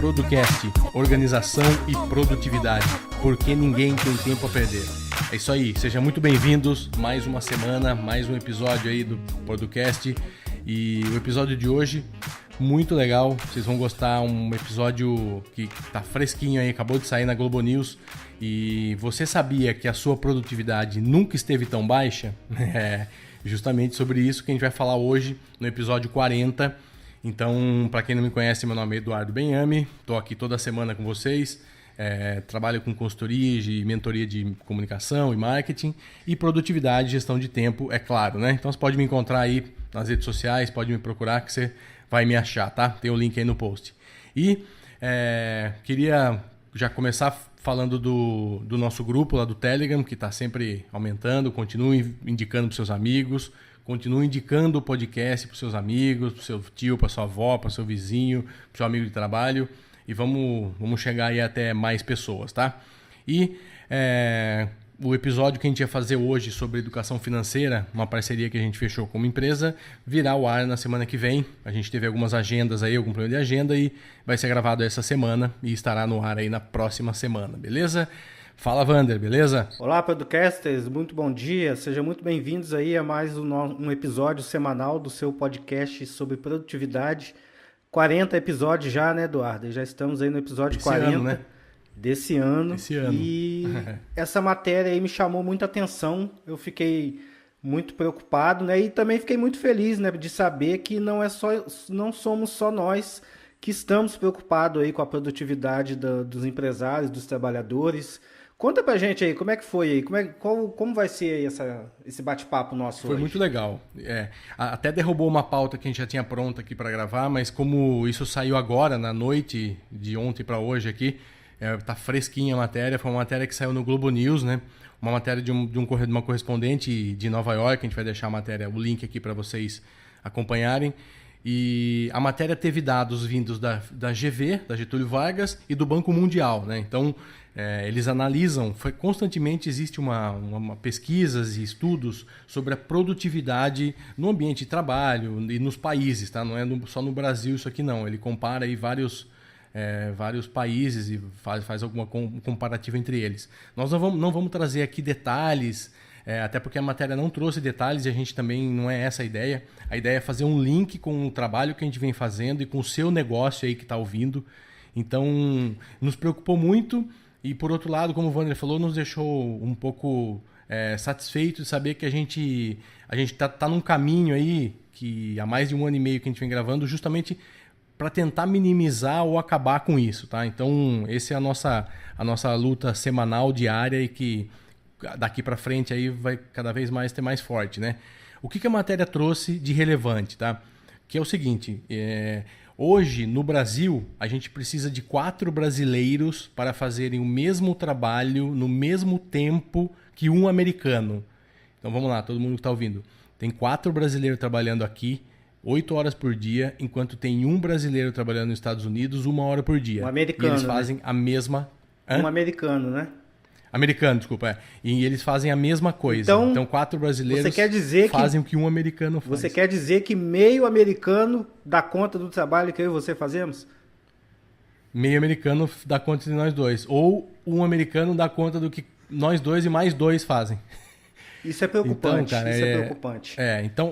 Producast, organização e produtividade, porque ninguém tem tempo a perder. É isso aí, sejam muito bem-vindos, mais uma semana, mais um episódio aí do Producast. E o episódio de hoje, muito legal, vocês vão gostar, um episódio que tá fresquinho aí, acabou de sair na Globo News. E você sabia que a sua produtividade nunca esteve tão baixa? É justamente sobre isso que a gente vai falar hoje no episódio 40. Então, para quem não me conhece, meu nome é Eduardo Benhame, estou aqui toda semana com vocês, trabalho com consultoria e mentoria de comunicação e marketing e produtividade e gestão de tempo, é claro, né? Então você pode me encontrar aí nas redes sociais, pode me procurar que você vai me achar, tá? Tem o link aí no post. E queria já começar falando do nosso grupo lá do Telegram, que está sempre aumentando. Continue indicando para seus amigos, continue indicando o podcast para seus amigos, para o seu tio, para sua avó, para o seu vizinho, para o seu amigo de trabalho. E vamos chegar aí até mais pessoas, tá? E o episódio que a gente ia fazer hoje sobre educação financeira, uma parceria que a gente fechou com uma empresa, virá ao ar na semana que vem. A gente teve algumas agendas aí, algum problema de agenda e vai ser gravado essa semana e estará no ar aí na próxima semana, beleza? Fala, Wander, beleza? Olá, podcasters, muito bom dia. Sejam muito bem-vindos aí a mais um episódio semanal do seu podcast sobre produtividade. 40 episódios já, né, Eduardo? Já estamos aí no episódio 40. Ano, né? Desse ano. E essa matéria aí me chamou muita atenção, eu fiquei muito preocupado, né? E também fiquei muito feliz, né, de saber que não somos só nós que estamos preocupados aí com a produtividade dos empresários, dos trabalhadores. Conta pra gente aí, como é que foi aí? Como vai ser aí esse bate-papo nosso Foi hoje? muito legal. Até derrubou uma pauta que a gente já tinha pronta aqui para gravar, mas como isso saiu agora, na noite de ontem para hoje aqui, tá fresquinha a matéria, foi uma matéria que saiu no Globo News, né? Uma matéria de uma correspondente de Nova York, a gente vai deixar a matéria, o link aqui para vocês acompanharem. E a matéria teve dados vindos da GV, da Getúlio Vargas, e do Banco Mundial, né? Então, eles analisam, constantemente existe uma pesquisas e estudos sobre a produtividade no ambiente de trabalho e nos países, tá? Não é só no Brasil isso aqui não, ele compara aí vários países e faz alguma comparativa entre eles. Nós não vamos trazer aqui detalhes, até porque a matéria não trouxe detalhes e a gente também não é essa a ideia. A ideia é fazer um link com o trabalho que a gente vem fazendo e com o seu negócio aí que está ouvindo. Então, nos preocupou muito e, por outro lado, como o Wander falou, nos deixou um pouco satisfeito de saber que a gente tá num caminho aí que há mais de 1 ano e meio que a gente vem gravando justamente para tentar minimizar ou acabar com isso, tá? Então, essa é a nossa luta semanal, diária e que daqui para frente aí vai cada vez mais ter mais forte, né? O que a matéria trouxe de relevante, tá? Que é o seguinte, hoje no Brasil a gente precisa de 4 brasileiros para fazerem o mesmo trabalho no mesmo tempo que um americano. Então vamos lá, todo mundo que está ouvindo. Tem 4 brasileiros trabalhando aqui, 8 horas por dia, enquanto tem um brasileiro trabalhando nos Estados Unidos 1 hora por dia. Um americano, e eles fazem a mesma... Um americano, né? Americano, desculpa. E eles fazem a mesma coisa. Então 4 brasileiros fazem o que um americano faz. Você quer dizer que meio americano dá conta do trabalho que eu e você fazemos? Meio americano dá conta de nós dois. Ou um americano dá conta do que nós dois e mais 2 fazem. Isso é preocupante, então, cara, isso é preocupante.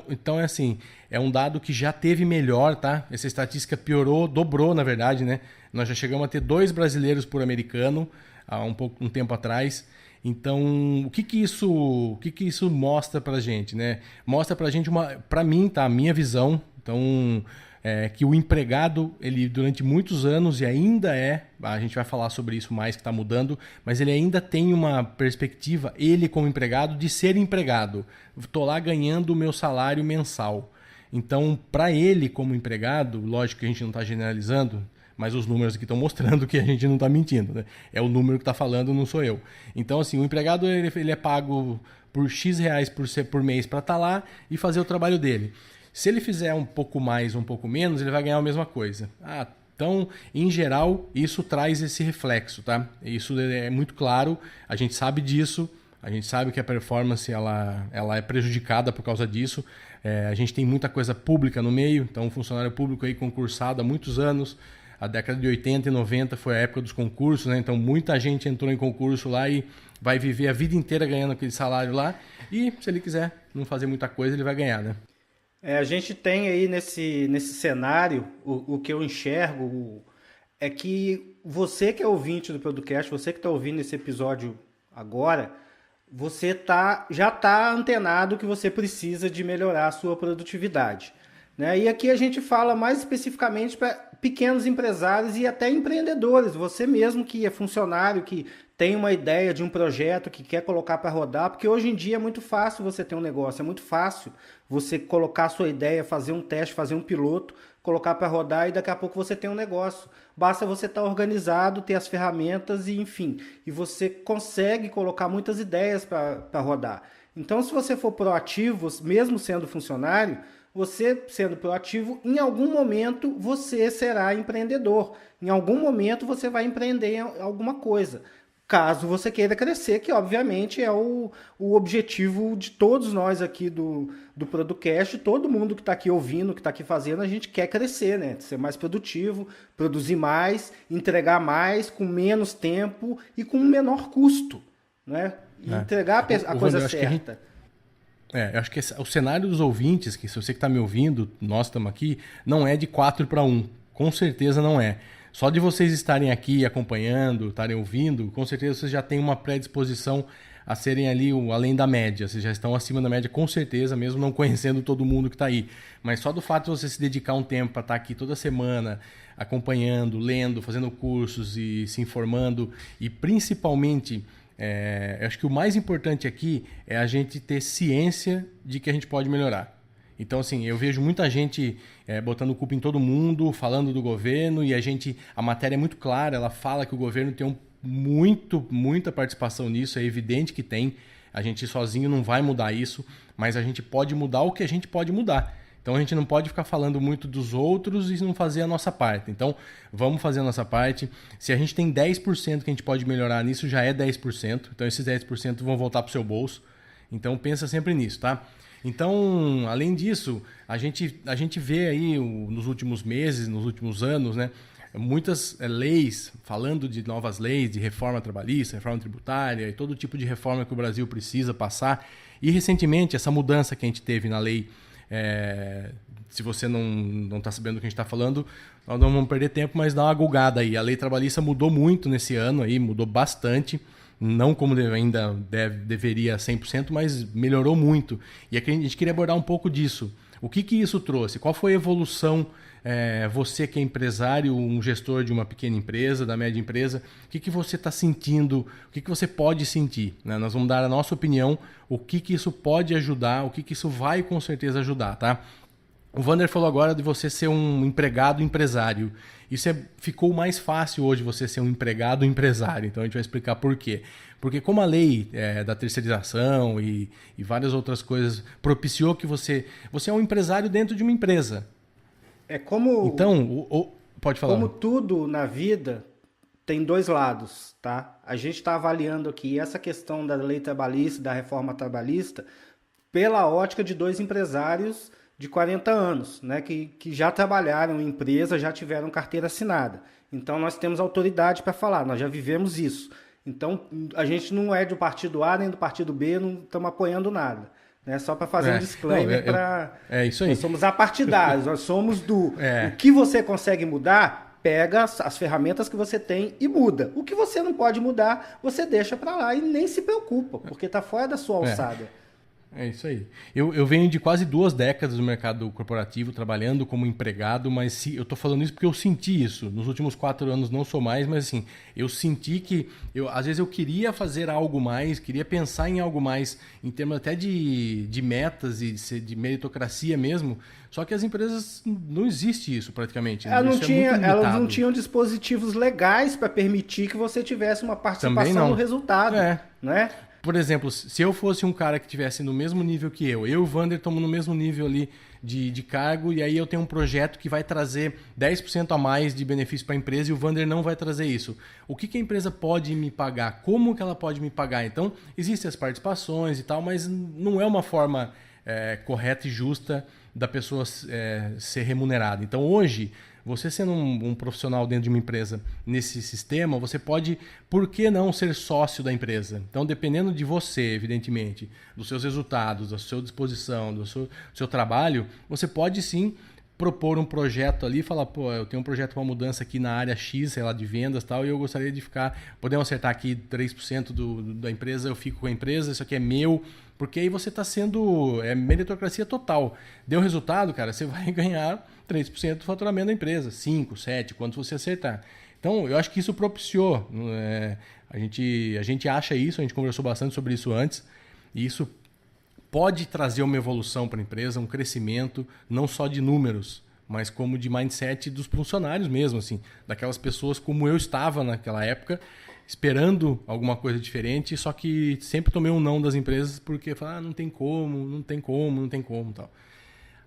Então é assim, é um dado que já teve melhor, tá? Essa estatística piorou, dobrou na verdade, né? Nós já chegamos a ter 2 brasileiros por americano há um tempo atrás. Então, o que isso mostra pra gente, né? Mostra pra gente pra mim, tá? A minha visão, então, que o empregado, ele durante muitos anos e ainda a gente vai falar sobre isso mais que está mudando, mas ele ainda tem uma perspectiva, ele como empregado, de ser empregado. Estou lá ganhando o meu salário mensal. Então, para ele como empregado, lógico que a gente não está generalizando, mas os números aqui estão mostrando que a gente não está mentindo, né? É o número que está falando, não sou eu. Então, assim, o empregado ele é pago por X reais por mês para estar lá e fazer o trabalho dele. Se ele fizer um pouco mais, um pouco menos, ele vai ganhar a mesma coisa. Então, em geral, isso traz esse reflexo, tá? Isso é muito claro, a gente sabe disso, a gente sabe que a performance ela é prejudicada por causa disso. A gente tem muita coisa pública no meio, então um funcionário público aí concursado há muitos anos, a década de 80 e 90 foi a época dos concursos, né? Então muita gente entrou em concurso lá e vai viver a vida inteira ganhando aquele salário lá. E se ele quiser não fazer muita coisa, ele vai ganhar, né? A gente tem aí nesse cenário, o que eu enxergo é que você que é ouvinte do podcast, você que está ouvindo esse episódio agora, você já está antenado que você precisa de melhorar a sua produtividade. Né? E aqui a gente fala mais especificamente para pequenos empresários e até empreendedores. Você mesmo que é funcionário, que tem uma ideia de um projeto, que quer colocar para rodar, porque hoje em dia é muito fácil você ter um negócio, é muito fácil você colocar a sua ideia, fazer um teste, fazer um piloto, colocar para rodar e daqui a pouco você tem um negócio. Basta você estar organizado, ter as ferramentas e enfim, e você consegue colocar muitas ideias para rodar. Então, se você for proativo, mesmo sendo funcionário, você sendo proativo, em algum momento você será empreendedor. Em algum momento você vai empreender alguma coisa. Caso você queira crescer, que obviamente é o objetivo de todos nós aqui do Producast, todo mundo que está aqui ouvindo, que está aqui fazendo, a gente quer crescer, né? Ser mais produtivo, produzir mais, entregar mais, com menos tempo e com menor custo, né? E entregar a coisa certa. Eu acho que o cenário dos ouvintes, que se você que está me ouvindo, nós estamos aqui, não é de 4-1. Com certeza não é. Só de vocês estarem aqui acompanhando, estarem ouvindo, com certeza vocês já têm uma predisposição a serem ali além da média. Vocês já estão acima da média, com certeza, mesmo não conhecendo todo mundo que está aí. Mas só do fato de você se dedicar um tempo para estar aqui toda semana, acompanhando, lendo, fazendo cursos e se informando, e principalmente... eu acho que o mais importante aqui é a gente ter ciência de que a gente pode melhorar. Então, assim, eu vejo muita gente botando culpa em todo mundo, falando do governo, e a matéria é muito clara, ela fala que o governo tem muita participação nisso, é evidente que tem, a gente sozinho não vai mudar isso, mas a gente pode mudar o que a gente pode mudar. Então a gente não pode ficar falando muito dos outros e não fazer a nossa parte. Então vamos fazer a nossa parte. Se a gente tem 10% que a gente pode melhorar nisso, já é 10%. Então esses 10% vão voltar para o seu bolso. Então pensa sempre nisso, tá? Então, além disso, a gente vê aí nos últimos meses, nos últimos anos, né, muitas leis, falando de novas leis, de reforma trabalhista, reforma tributária e todo tipo de reforma que o Brasil precisa passar. E recentemente, essa mudança que a gente teve na lei... se você não está sabendo do que a gente está falando, nós não vamos perder tempo, mas dá uma gulgada aí. A lei trabalhista mudou muito nesse ano, aí, mudou bastante, não como ainda deveria 100%, mas melhorou muito. E aqui a gente queria abordar um pouco disso. O que isso trouxe? Qual foi a evolução? Você que é empresário, um gestor de uma pequena empresa, da média empresa, o que você está sentindo, o que você pode sentir? Né? Nós vamos dar a nossa opinião, o que isso pode ajudar, o que isso vai com certeza ajudar, tá? O Wander falou agora de você ser um empregado empresário. Isso ficou mais fácil hoje você ser um empregado empresário, então a gente vai explicar por quê. Porque como a lei da terceirização e várias outras coisas propiciou que você é um empresário dentro de uma empresa. Então, pode falar. Como tudo na vida tem dois lados, tá? A gente está avaliando aqui essa questão da lei trabalhista, da reforma trabalhista, pela ótica de dois empresários de 40 anos, né? Que já trabalharam em empresa, já tiveram carteira assinada. Então, nós temos autoridade para falar, nós já vivemos isso. Então, a gente não é do partido A nem do partido B, não estamos apoiando nada. Né? Só para fazer um disclaimer para... isso aí. Nós somos apartidários, nós somos do... O que você consegue mudar, pega as ferramentas que você tem e muda. O que você não pode mudar, você deixa para lá e nem se preocupa, porque está fora da sua alçada. É isso aí. Eu venho de quase 2 décadas no mercado corporativo, trabalhando como empregado, mas eu estou falando isso porque eu senti isso. Nos últimos 4 anos não sou mais, mas assim, eu senti que às vezes eu queria fazer algo mais, queria pensar em algo mais, em termos até de metas e de meritocracia mesmo, só que as empresas não existe isso praticamente. Elas não tinham dispositivos legais para permitir que você tivesse uma participação no resultado. Né? Por exemplo, se eu fosse um cara que estivesse no mesmo nível que eu e o Wander estamos no mesmo nível ali de cargo, e aí eu tenho um projeto que vai trazer 10% a mais de benefício para a empresa e o Wander não vai trazer isso. O que a empresa pode me pagar? Como que ela pode me pagar? Então, existem as participações e tal, mas não é uma forma correta e justa da pessoa ser remunerada. Então, hoje, você sendo um profissional dentro de uma empresa nesse sistema, você pode, por que não, ser sócio da empresa? Então, dependendo de você, evidentemente, dos seus resultados, da sua disposição, do seu trabalho, você pode sim propor um projeto ali e falar, pô, eu tenho um projeto para uma mudança aqui na área X, sei lá, de vendas e tal, e eu gostaria de podemos acertar aqui 3% da empresa, eu fico com a empresa, isso aqui é meu, porque aí você está sendo, meritocracia total. Deu resultado, cara, você vai ganhar 3% do faturamento da empresa, 5, 7, quanto você acertar. Então, eu acho que isso propiciou, a gente acha isso, a gente conversou bastante sobre isso antes, e isso pode trazer uma evolução para a empresa, um crescimento, não só de números, mas como de mindset dos funcionários mesmo, assim, daquelas pessoas como eu estava naquela época, esperando alguma coisa diferente, só que sempre tomei um não das empresas porque falaram, não tem como, tal.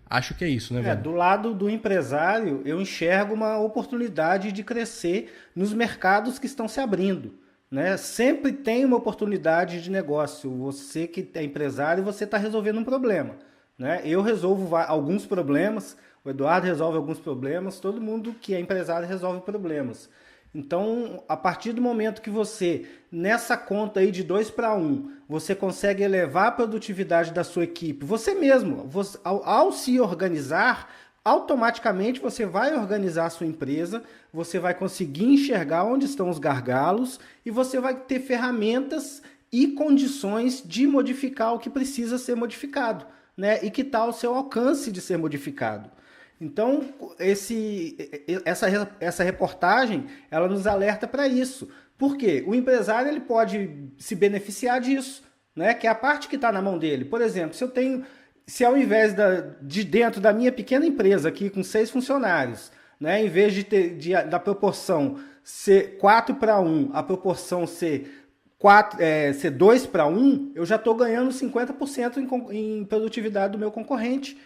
Acho que é isso, né, velho? Do lado do empresário, eu enxergo uma oportunidade de crescer nos mercados que estão se abrindo. Né? Sempre tem uma oportunidade de negócio. Você que é empresário, você está resolvendo um problema. Né? Eu resolvo alguns problemas, o Eduardo resolve alguns problemas, todo mundo que é empresário resolve problemas. Então, a partir do momento que você, nessa conta aí de 2 para 1, você consegue elevar a produtividade da sua equipe, você mesmo, ao se organizar, automaticamente você vai organizar a sua empresa, você vai conseguir enxergar onde estão os gargalos e você vai ter ferramentas e condições de modificar o que precisa ser modificado, né? E que está ao seu alcance de ser modificado. Então, essa reportagem, ela nos alerta para isso. Por quê? O empresário ele pode se beneficiar disso, né? Que é a parte que está na mão dele. Por exemplo, se ao invés de dentro da minha pequena empresa aqui com 6 funcionários, né, em vez da proporção ser 4 para 1, a proporção ser 2 para 1, eu já estou ganhando 50% em produtividade do meu concorrente.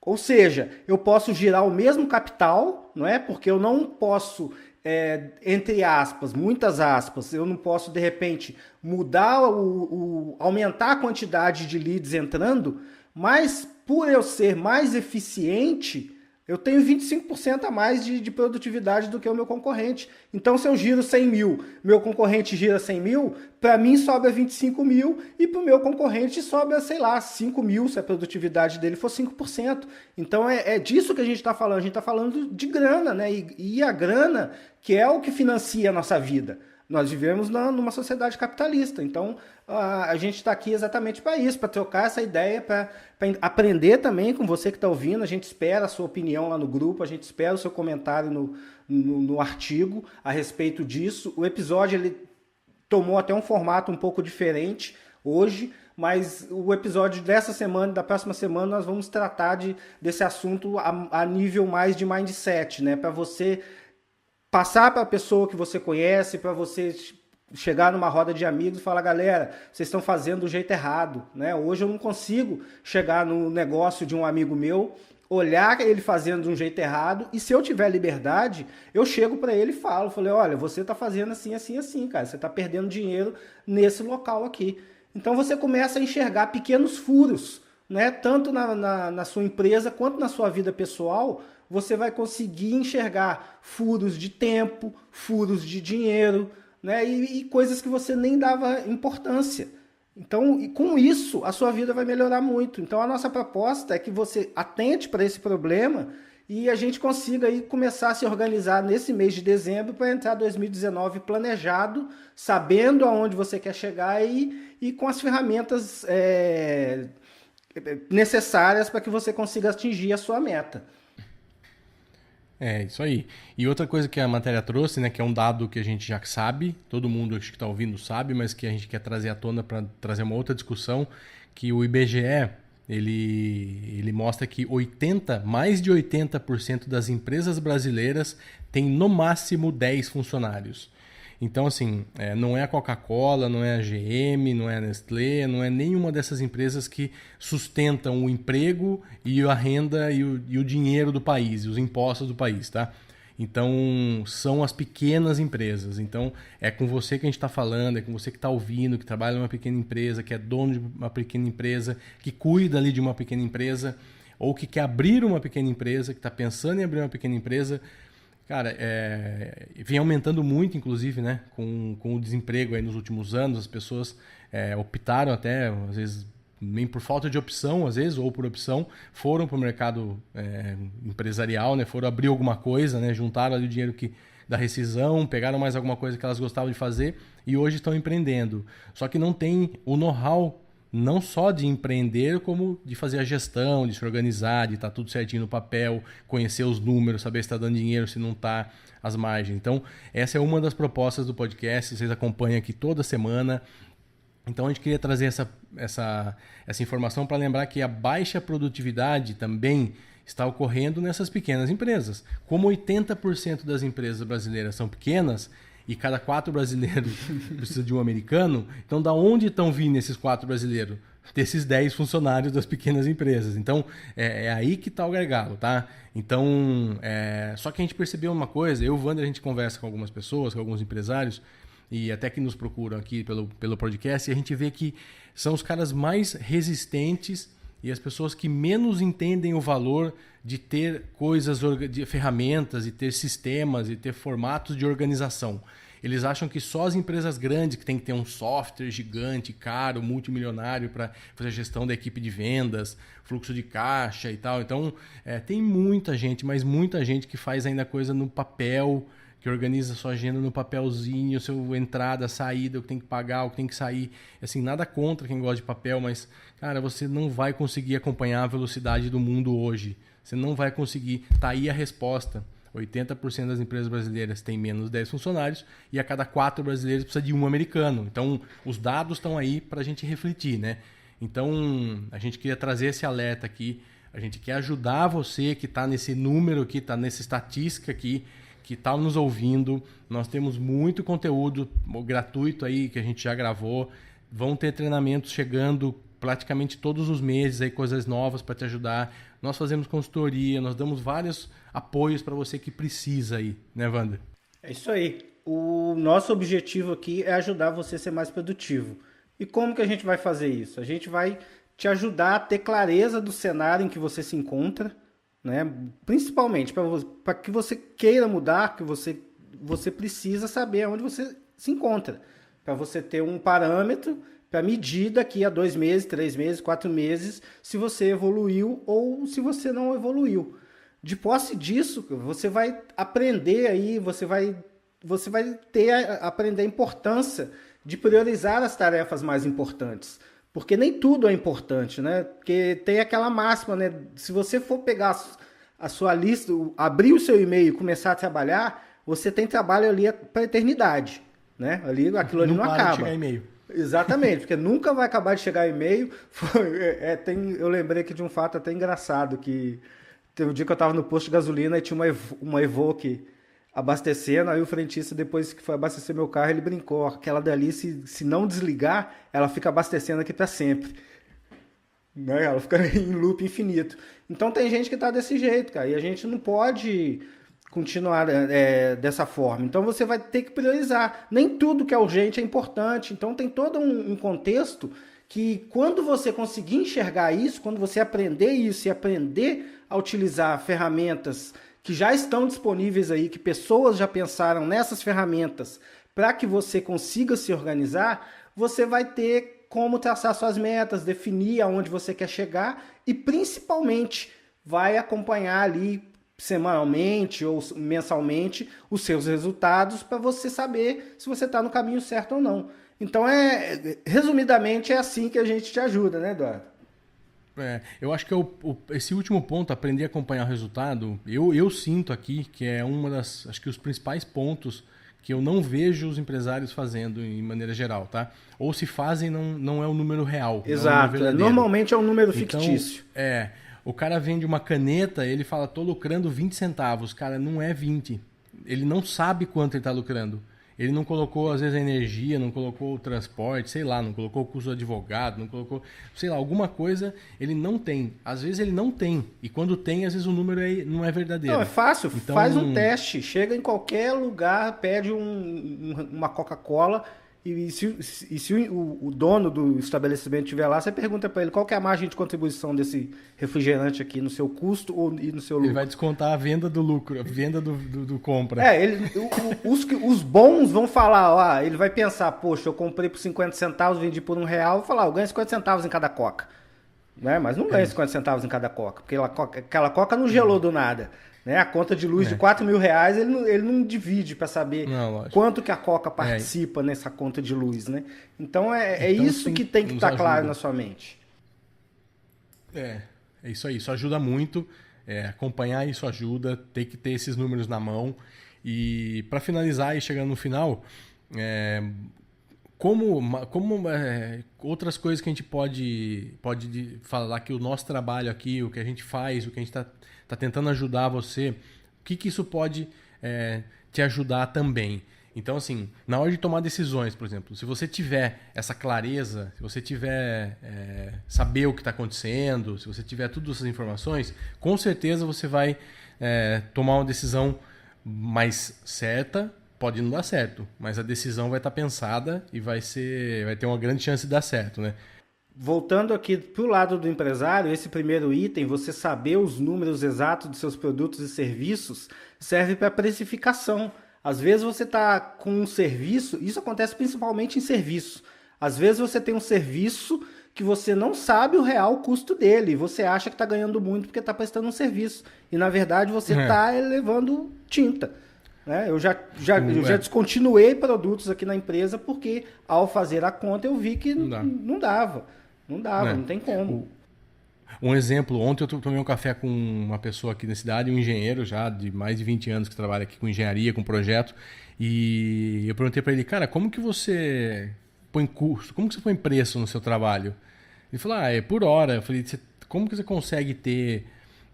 Ou seja, eu posso girar o mesmo capital, não é? Porque eu não posso, entre aspas, muitas aspas, eu não posso, de repente, aumentar a quantidade de leads entrando, mas por eu ser mais eficiente, eu tenho 25% a mais de produtividade do que o meu concorrente. Então, se eu giro 100 mil, meu concorrente gira 100 mil, para mim sobra 25 mil e para o meu concorrente sobra, sei lá, 5 mil, se a produtividade dele for 5%. Então, é disso que a gente está falando. A gente está falando de grana, né? E a grana que é o que financia a nossa vida. Nós vivemos numa sociedade capitalista, então a gente está aqui exatamente para isso, para trocar essa ideia, para aprender também com você que está ouvindo. A gente espera a sua opinião lá no grupo, a gente espera o seu comentário no artigo a respeito disso. O episódio ele tomou até um formato um pouco diferente hoje, mas o episódio dessa semana e da próxima semana nós vamos tratar desse assunto a nível mais de mindset, né? Para você passar para a pessoa que você conhece, para você chegar numa roda de amigos e falar, galera, vocês estão fazendo do jeito errado, né? Hoje eu não consigo chegar no negócio de um amigo meu, olhar ele fazendo de um jeito errado, e se eu tiver liberdade, eu chego para ele e falei, olha, você está fazendo assim, assim, assim, cara, você está perdendo dinheiro nesse local aqui. Então você começa a enxergar pequenos furos, né? Tanto na sua empresa quanto na sua vida pessoal, você vai conseguir enxergar furos de tempo, furos de dinheiro, né? E coisas que você nem dava importância. Então, e com isso, a sua vida vai melhorar muito. Então, a nossa proposta é que você atente para esse problema e a gente consiga aí começar a se organizar nesse mês de dezembro para entrar 2019 planejado, sabendo aonde você quer chegar e com as ferramentas necessárias para que você consiga atingir a sua meta. É, isso aí. E outra coisa que a matéria trouxe, né, que é um dado que a gente já sabe, todo mundo acho que está ouvindo sabe, mas que a gente quer trazer à tona para trazer uma outra discussão, que o IBGE, ele mostra que mais de 80% das empresas brasileiras têm no máximo 10 funcionários. Então, assim, não é a Coca-Cola, não é a GM, não é a Nestlé, não é nenhuma dessas empresas que sustentam o emprego e a renda e o dinheiro do país, e os impostos do país, tá? Então, são as pequenas empresas. Então, é com você que a gente está falando, é com você que está ouvindo, que trabalha numa pequena empresa, que é dono de uma pequena empresa, que cuida ali de uma pequena empresa. ou que quer abrir uma pequena empresa, que está pensando em abrir uma pequena empresa, cara, vem aumentando muito, inclusive, né? Com o desemprego aí nos últimos anos, as pessoas optaram até, às vezes, nem por falta de opção, às vezes, ou por opção, foram para o mercado empresarial, né? Foram abrir alguma coisa, né? Juntaram ali o dinheiro da rescisão, pegaram mais alguma coisa que elas gostavam de fazer e hoje estão empreendendo. Só que não tem o know-how, não só de empreender, como de fazer a gestão, de se organizar, de estar tudo certinho no papel, conhecer os números, saber se está dando dinheiro, se não está, as margens. Então, essa é uma das propostas do podcast, vocês acompanham aqui toda semana. Então, a gente queria trazer essa informação para lembrar que a baixa produtividade também está ocorrendo nessas pequenas empresas. Como 80% das empresas brasileiras são pequenas, e cada 4 brasileiros precisa de um americano, então da onde estão vindo esses 4 brasileiros? Desses 10 funcionários das pequenas empresas. Então, é aí que está o gargalo, tá? Então, só que a gente percebeu uma coisa, eu e o Wander, a gente conversa com algumas pessoas, com alguns empresários, e até que nos procuram aqui pelo podcast, e a gente vê que são os caras mais resistentes e as pessoas que menos entendem o valor de ter coisas, de ferramentas, e ter sistemas, e ter formatos de organização. Eles acham que só as empresas grandes que tem que ter um software gigante, caro, multimilionário para fazer a gestão da equipe de vendas, fluxo de caixa e tal. Então, tem muita gente, mas muita gente que faz ainda coisa no papel, que organiza sua agenda no papelzinho, sua entrada, saída, o que tem que pagar, o que tem que sair. Assim, nada contra quem gosta de papel, mas, cara, você não vai conseguir acompanhar a velocidade do mundo hoje. Você não vai conseguir. Tá aí a resposta. 80% das empresas brasileiras têm menos de 10 funcionários e a cada 4 brasileiros precisa de um americano. Então, os dados estão aí para a gente refletir, né? Então, a gente queria trazer esse alerta aqui. A gente quer ajudar você que está nesse número aqui, está nessa estatística aqui, que está nos ouvindo. Nós temos muito conteúdo gratuito aí que a gente já gravou. Vão ter treinamentos chegando praticamente todos os meses, aí, coisas novas para te ajudar. Nós fazemos consultoria, nós damos vários apoios para você que precisa aí, né, Wander? É isso aí. O nosso objetivo aqui é ajudar você a ser mais produtivo. E como que a gente vai fazer isso? A gente vai te ajudar a ter clareza do cenário em que você se encontra, né? Principalmente para que você queira mudar, que você precisa saber onde você se encontra, para você ter um parâmetro para medir daqui a 2 meses, 3 meses, 4 meses, se você evoluiu ou se você não evoluiu. De posse disso, você vai aprender aí, você vai aprender a importância de priorizar as tarefas mais importantes. Porque nem tudo é importante, né? Porque tem aquela máxima, né? Se você for pegar a sua lista, abrir o seu e-mail e começar a trabalhar, você tem trabalho ali para a eternidade, né? Aquilo ali não acaba. De chegar e-mail. Exatamente, porque nunca vai acabar de chegar e-mail. Eu lembrei aqui de um fato até engraçado, que teve um dia que eu estava no posto de gasolina e tinha uma Evoque abastecendo, aí o frentista, depois que foi abastecer meu carro, ele brincou, aquela dali, se não desligar, ela fica abastecendo aqui para sempre. Né? Ela fica em loop infinito. Então tem gente que está desse jeito, cara, e a gente não pode continuar dessa forma. Então você vai ter que priorizar. Nem tudo que é urgente é importante. Então tem todo um contexto que quando você conseguir enxergar isso, quando você aprender isso e aprender a utilizar ferramentas que já estão disponíveis aí, que pessoas já pensaram nessas ferramentas para que você consiga se organizar, você vai ter como traçar suas metas, definir aonde você quer chegar e principalmente vai acompanhar ali semanalmente ou mensalmente os seus resultados para você saber se você está no caminho certo ou não. Então, resumidamente, é assim que a gente te ajuda, né, Eduardo? Eu acho que esse último ponto, aprender a acompanhar o resultado, eu sinto aqui que é acho que os principais pontos que eu não vejo os empresários fazendo em maneira geral, tá? Ou se fazem, não é o número real. Exato, normalmente é um número fictício. Então, o cara vende uma caneta, ele fala, tô lucrando 20 centavos. Cara, não é 20. Ele não sabe quanto ele está lucrando. Ele não colocou, às vezes, a energia, não colocou o transporte, sei lá, não colocou o custo do advogado, não colocou, sei lá, alguma coisa ele não tem. Às vezes ele não tem. E quando tem, às vezes o número não é verdadeiro. Não, é fácil. Então, faz um teste. Chega em qualquer lugar, pede uma Coca-Cola se o dono do estabelecimento estiver lá, você pergunta para ele qual que é a margem de contribuição desse refrigerante aqui no seu custo e no seu lucro. Ele vai descontar a venda do lucro, a venda do compra. Os bons vão falar, ele vai pensar, poxa, eu comprei por 50 centavos, vendi por R$1, vou falar, eu ganho 50 centavos em cada coca. Né? Mas não ganha 50 centavos em cada coca, porque aquela coca não gelou do nada. Né? A conta de luz de R$4.000, ele não divide para saber quanto que a Coca participa nessa conta de luz. Né? Então então, isso que tem que estar claro na sua mente. É isso aí, isso ajuda muito. Acompanhar isso ajuda, tem que ter esses números na mão. E para finalizar e chegando no final, como outras coisas que a gente pode falar que o nosso trabalho aqui, o que a gente faz, o que a gente está tentando ajudar você, o que isso pode te ajudar também. Então, assim, na hora de tomar decisões, por exemplo, se você tiver essa clareza, se você tiver saber o que está acontecendo, se você tiver todas essas informações, com certeza você vai tomar uma decisão mais certa. Pode não dar certo, mas a decisão vai estar pensada e vai ter uma grande chance de dar certo, né? Voltando aqui para o lado do empresário, esse primeiro item, você saber os números exatos dos seus produtos e serviços, serve para precificação. Às vezes você está com um serviço, isso acontece principalmente em serviço. Às vezes você tem um serviço que você não sabe o real custo dele, você acha que está ganhando muito porque está prestando um serviço. E na verdade você está levando tinta. Eu já descontinuei produtos aqui na empresa porque ao fazer a conta eu vi que não dava, não tem como. Um exemplo, ontem eu tomei um café com uma pessoa aqui na cidade, um engenheiro já de mais de 20 anos que trabalha aqui com engenharia, com projeto, e eu perguntei para ele, cara, como que você põe custo, como que você põe preço no seu trabalho? Ele falou, é por hora. Eu falei, como que você consegue ter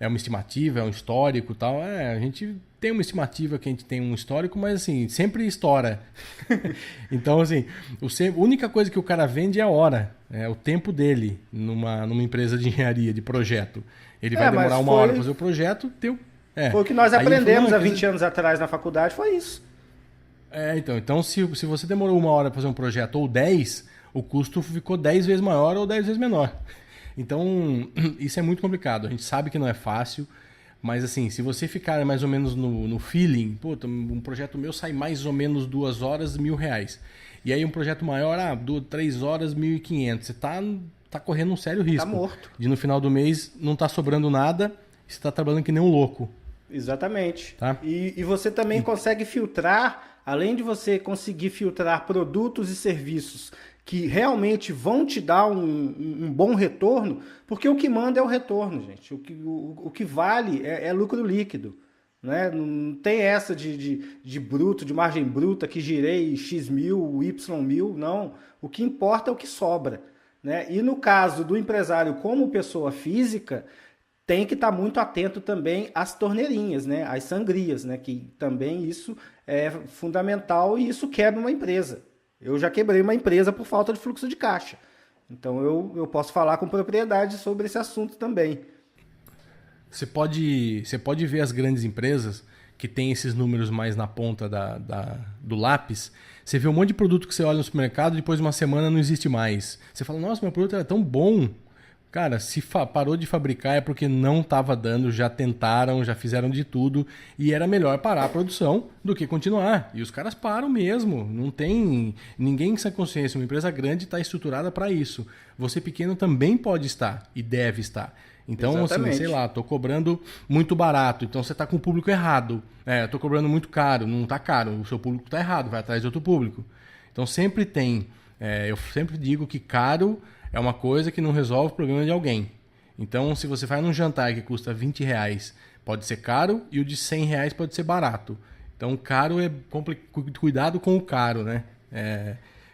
uma estimativa, um histórico e tal? A gente tem uma estimativa que a gente tem um histórico, mas assim, sempre estoura. Então, assim, a única coisa que o cara vende é a hora, o tempo dele numa empresa de engenharia, de projeto. Ele vai demorar uma hora para fazer o projeto. Foi o que nós aprendemos há 20 anos atrás na faculdade, foi isso. Então se você demorou uma hora para fazer um projeto ou 10, o custo ficou 10 vezes maior ou 10 vezes menor. Então, isso é muito complicado. A gente sabe que não é fácil, mas assim, se você ficar mais ou menos no feeling, um projeto meu sai mais ou menos 2 horas, R$1.000. E aí um projeto maior, 3 horas, 1.500. Você tá correndo um sério risco. Tá morto. De no final do mês não tá sobrando nada, você está trabalhando que nem um louco. Exatamente. Tá? E você também consegue filtrar, além de você conseguir filtrar produtos e serviços que realmente vão te dar um bom retorno, porque o que manda é o retorno, gente. O que vale é lucro líquido. Né? Não tem essa de bruto, de margem bruta, que girei X mil, Y mil, não. O que importa é o que sobra. Né? E no caso do empresário como pessoa física, tem que estar muito atento também às torneirinhas, né? Às sangrias, né? Que também isso é fundamental e isso quebra uma empresa. Eu já quebrei uma empresa por falta de fluxo de caixa. Então eu posso falar com propriedade sobre esse assunto também. Você pode ver as grandes empresas que têm esses números mais na ponta do lápis. Você vê um monte de produto que você olha no supermercado e depois de uma semana não existe mais. Você fala, nossa, meu produto era tão bom. Cara, se parou de fabricar é porque não estava dando, já tentaram, já fizeram de tudo e era melhor parar a produção do que continuar. E os caras param mesmo, não tem ninguém com essa consciência. Uma empresa grande está estruturada para isso. Você pequeno também pode estar e deve estar. Então, assim, sei lá, tô cobrando muito barato, então você está com o público errado. Tô cobrando muito caro, não está caro, o seu público está errado, vai atrás de outro público. Então sempre tem, eu sempre digo que caro é uma coisa que não resolve o problema de alguém. Então, se você vai num jantar que custa R$20, pode ser caro e o de R$100 pode ser barato. Então, caro cuidado com o caro, né?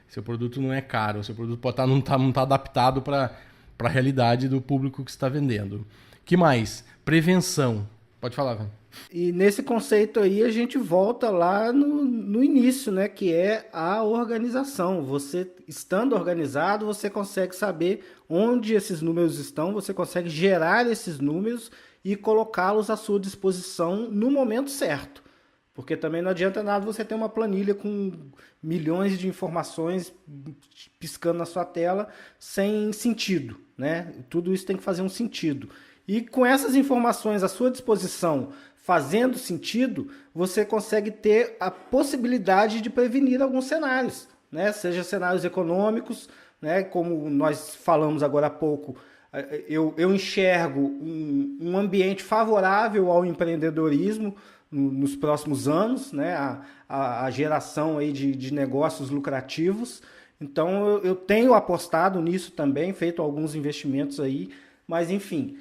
Seu produto não é caro, seu produto pode não tá adaptado para a realidade do público que você está vendendo. Que mais? Prevenção. Pode falar, Van. E nesse conceito aí a gente volta lá no início, né? Que é a organização. Você estando organizado, você consegue saber onde esses números estão, você consegue gerar esses números e colocá-los à sua disposição no momento certo. Porque também não adianta nada você ter uma planilha com milhões de informações piscando na sua tela sem sentido, né? Tudo isso tem que fazer um sentido. E com essas informações à sua disposição, fazendo sentido, você consegue ter a possibilidade de prevenir alguns cenários, né? Seja cenários econômicos, né? Como nós falamos agora há pouco, eu enxergo um ambiente favorável ao empreendedorismo nos próximos anos, né? A geração aí de negócios lucrativos. Então eu tenho apostado nisso também, feito alguns investimentos aí, mas enfim,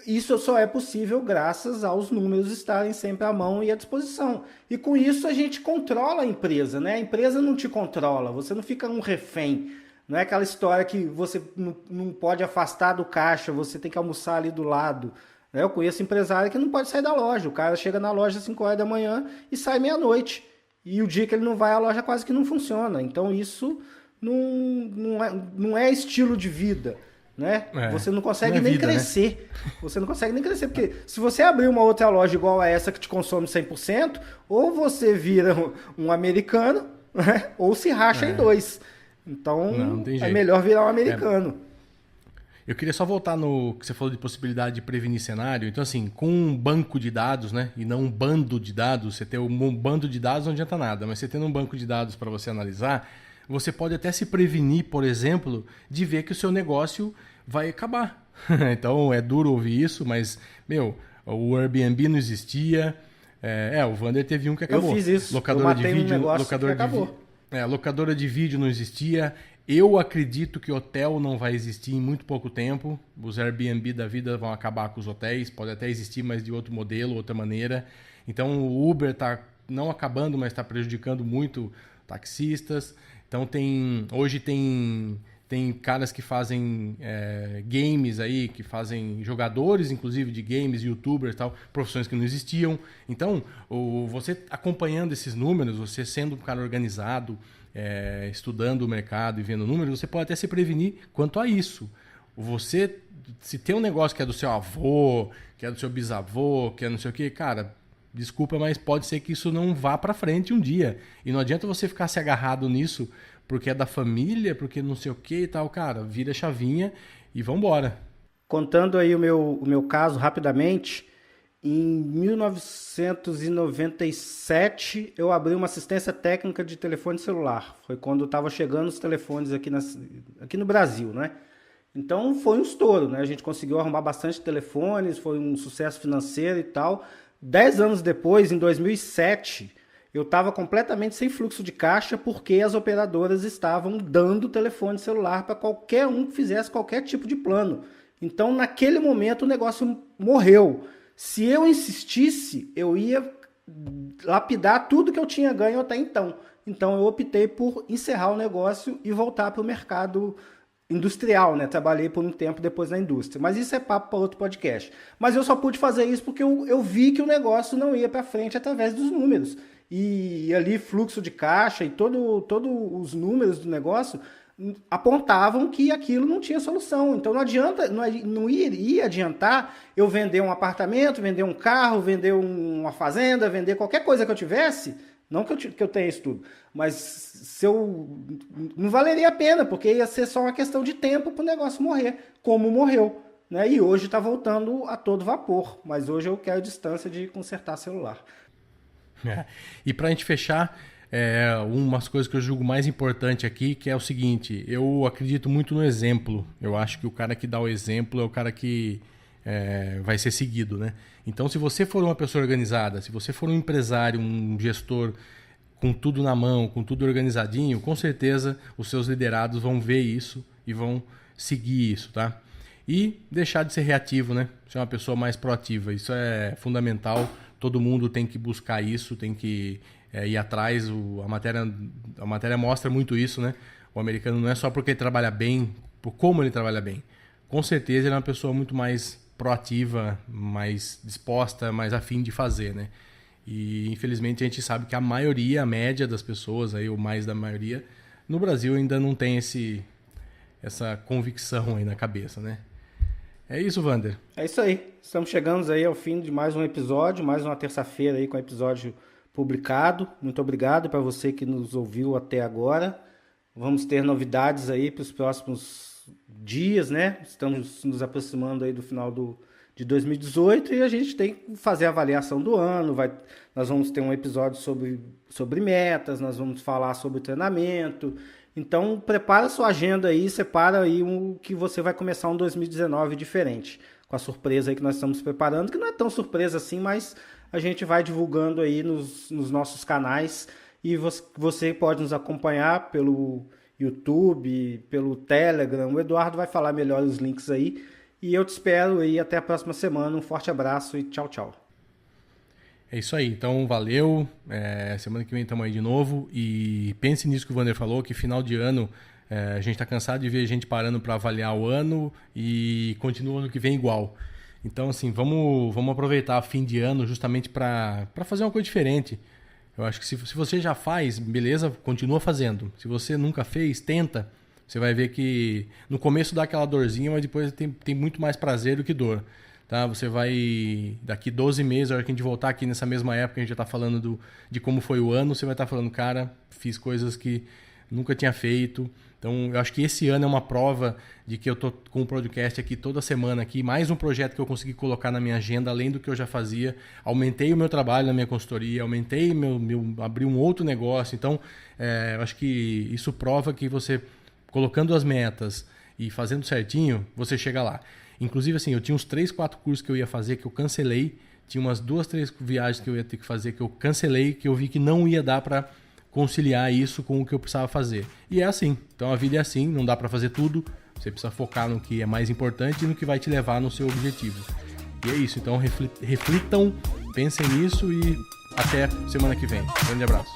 isso só é possível graças aos números estarem sempre à mão e à disposição. E com isso a gente controla a empresa, né? A empresa não te controla, você não fica um refém. Não é aquela história que você não pode afastar do caixa, você tem que almoçar ali do lado. Eu conheço empresário que não pode sair da loja. O cara chega na loja às 5 horas da manhã e sai meia-noite. E o dia que ele não vai, a loja quase que não funciona. Então isso não é estilo de vida. Né? Você não consegue nem crescer. Né? Você não consegue nem crescer. Porque se você abrir uma outra loja igual a essa que te consome 100%, ou você vira um americano, né? Ou se racha em dois. Então não é melhor virar um americano. Eu queria só voltar no que você falou de possibilidade de prevenir cenário. Então, assim, com um banco de dados, né, e não um bando de dados, você ter um bando de dados não adianta nada, mas você tendo um banco de dados para você analisar, você pode até se prevenir, por exemplo, de ver que o seu negócio vai acabar. Então, é duro ouvir isso, mas, o Airbnb não existia. O Vander teve um que acabou. Eu fiz isso. Locadora de vídeo, acabou. Locadora de vídeo não existia. Eu acredito que hotel não vai existir em muito pouco tempo. Os Airbnb da vida vão acabar com os hotéis. Pode até existir, mas de outro modelo, outra maneira. Então o Uber está não acabando, mas está prejudicando muito taxistas. Então hoje tem caras que fazem games aí, que fazem jogadores, inclusive, de games, youtubers e tal, profissões que não existiam. Então, você acompanhando esses números, você sendo um cara organizado, estudando o mercado e vendo números, você pode até se prevenir quanto a isso. Você, se tem um negócio que é do seu avô, que é do seu bisavô, que é não sei o quê, cara, desculpa, mas pode ser que isso não vá para frente um dia. E não adianta você ficar se agarrado nisso porque é da família, porque não sei o que e tal. Cara, vira a chavinha e vambora. Contando aí o meu caso rapidamente, em 1997 eu abri uma assistência técnica de telefone celular. Foi quando estava chegando os telefones aqui no Brasil, né? Então foi um estouro, né? A gente conseguiu arrumar bastante telefones, foi um sucesso financeiro e tal. 10 anos depois, em 2007, eu estava completamente sem fluxo de caixa porque as operadoras estavam dando telefone celular para qualquer um que fizesse qualquer tipo de plano. Então, naquele momento, o negócio morreu. Se eu insistisse, eu ia lapidar tudo que eu tinha ganho até então. Então, eu optei por encerrar o negócio e voltar para o mercado industrial, né? Trabalhei por um tempo depois na indústria. Mas isso é papo para outro podcast. Mas eu só pude fazer isso porque eu vi que o negócio não ia para frente através dos números. E ali fluxo de caixa e todos os números do negócio apontavam que aquilo não tinha solução. Então não iria adiantar eu vender um apartamento, vender um carro, vender uma fazenda, vender qualquer coisa que eu tivesse, não que eu tenha isso tudo, mas não valeria a pena, porque ia ser só uma questão de tempo para o negócio morrer, como morreu. Né? E hoje está voltando a todo vapor, mas hoje eu quero distância de consertar celular. E para a gente fechar, umas coisas que eu julgo mais importante aqui, que é o seguinte: eu acredito muito no exemplo. Eu acho que o cara que dá o exemplo é o cara que vai ser seguido, né? Então, se você for uma pessoa organizada, se você for um empresário, um gestor com tudo na mão, com tudo organizadinho, com certeza os seus liderados vão ver isso e vão seguir isso, tá? E deixar de ser reativo, né? Ser uma pessoa mais proativa. Isso é fundamental. Todo mundo tem que buscar isso, tem que ir atrás. A matéria mostra muito isso, né? O americano não é só porque ele trabalha bem, por como ele trabalha bem. Com certeza ele é uma pessoa muito mais proativa, mais disposta, mais afim de fazer, né? E infelizmente a gente sabe que a média das pessoas, aí, ou mais da maioria, no Brasil ainda não tem essa convicção aí na cabeça, né? É isso, Wander. É isso aí. Estamos chegando aí ao fim de mais um episódio, mais uma terça-feira aí com o episódio publicado. Muito obrigado para você que nos ouviu até agora. Vamos ter novidades aí para os próximos dias, né? Estamos nos aproximando aí do final de 2018 e a gente tem que fazer a avaliação do ano. Nós vamos ter um episódio sobre metas, nós vamos falar sobre treinamento. Então, prepara a sua agenda aí, separa aí que você vai começar um 2019 diferente, com a surpresa aí que nós estamos preparando, que não é tão surpresa assim, mas a gente vai divulgando aí nos nossos canais e você pode nos acompanhar pelo YouTube, pelo Telegram. O Eduardo vai falar melhor os links aí e eu te espero aí até a próxima semana. Um forte abraço e tchau, tchau. É isso aí, então valeu, semana que vem estamos aí de novo e pense nisso que o Wander falou, que final de ano a gente está cansado de ver gente parando para avaliar o ano e continua ano que vem igual. Então assim, vamos aproveitar fim de ano justamente para fazer uma coisa diferente. Eu acho que se você já faz, beleza, continua fazendo. Se você nunca fez, tenta. Você vai ver que no começo dá aquela dorzinha, mas depois tem muito mais prazer do que dor. Tá? Você vai, daqui 12 meses, a hora que a gente voltar aqui nessa mesma época, a gente já está falando de como foi o ano, você vai estar falando, cara, fiz coisas que nunca tinha feito. Então, eu acho que esse ano é uma prova de que eu tô com o podcast aqui toda semana, aqui, mais um projeto que eu consegui colocar na minha agenda, além do que eu já fazia. Aumentei o meu trabalho na minha consultoria, aumentei abri um outro negócio. Então, eu acho que isso prova que você, colocando as metas e fazendo certinho, você chega lá. Inclusive, assim, eu tinha uns 3, 4 cursos que eu ia fazer que eu cancelei. Tinha umas 2, 3 viagens que eu ia ter que fazer que eu cancelei, que eu vi que não ia dar para conciliar isso com o que eu precisava fazer. E é assim. Então a vida é assim, não dá para fazer tudo. Você precisa focar no que é mais importante e no que vai te levar no seu objetivo. E é isso. Então reflitam, pensem nisso e até semana que vem. Grande abraço.